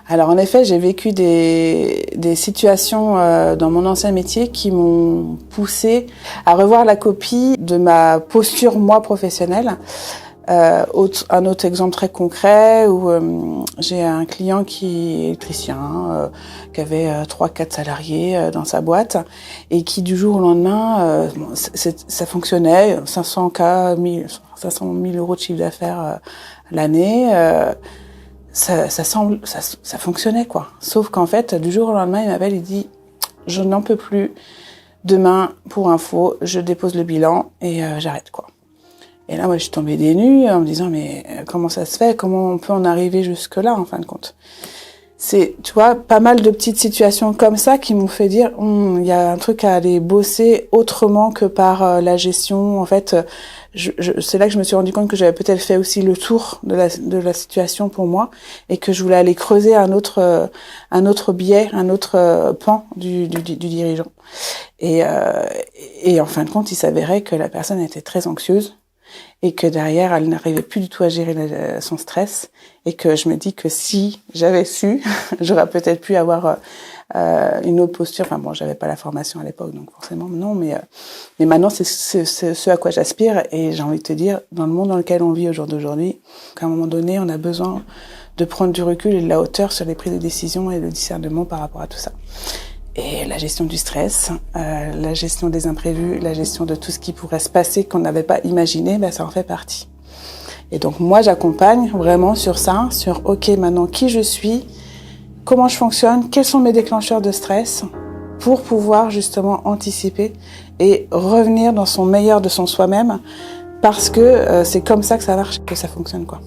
Alors en effet, j'ai vécu des situations dans mon ancien métier qui m'ont poussée à revoir la copie de ma posture moi professionnelle. Un autre exemple très concret où j'ai un client qui est électricien, qui avait 3-4 salariés dans sa boîte et qui du jour au lendemain, ça fonctionnait, 500 000 euros de chiffre d'affaires l'année. Ça fonctionnait quoi. Sauf qu'en fait, du jour au lendemain, il m'appelle, il dit « Je n'en peux plus. Demain, pour info, je dépose le bilan et j'arrête quoi. » Et là, moi, je suis tombée des nues en me disant « Mais comment ça se fait? Comment on peut en arriver jusque-là, en fin de compte ?» C'est, tu vois, pas mal de petites situations comme ça qui m'ont fait dire il y a un truc à aller bosser autrement que par la gestion. En fait, c'est là que je me suis rendu compte que j'avais peut-être fait aussi le tour de la situation pour moi et que je voulais aller creuser un autre biais, un autre pan du dirigeant. Et en fin de compte, il s'avérait que la personne était très anxieuse et que derrière, elle n'arrivait plus du tout à gérer son stress et que je me dis que si j'avais su, j'aurais peut-être pu avoir une autre posture. Enfin bon, j'avais pas la formation à l'époque, donc forcément non, mais maintenant c'est ce à quoi j'aspire et j'ai envie de te dire, dans le monde dans lequel on vit au jour d'aujourd'hui, qu'à un moment donné, on a besoin de prendre du recul et de la hauteur sur les prises de décision et le discernement par rapport à tout ça. Et la gestion du stress, la gestion des imprévus, la gestion de tout ce qui pourrait se passer qu'on n'avait pas imaginé, ça en fait partie. Et donc moi j'accompagne vraiment sur ça, sur ok maintenant qui je suis, comment je fonctionne, quels sont mes déclencheurs de stress pour pouvoir justement anticiper et revenir dans son meilleur de son soi-même parce que c'est comme ça que ça marche, que ça fonctionne quoi.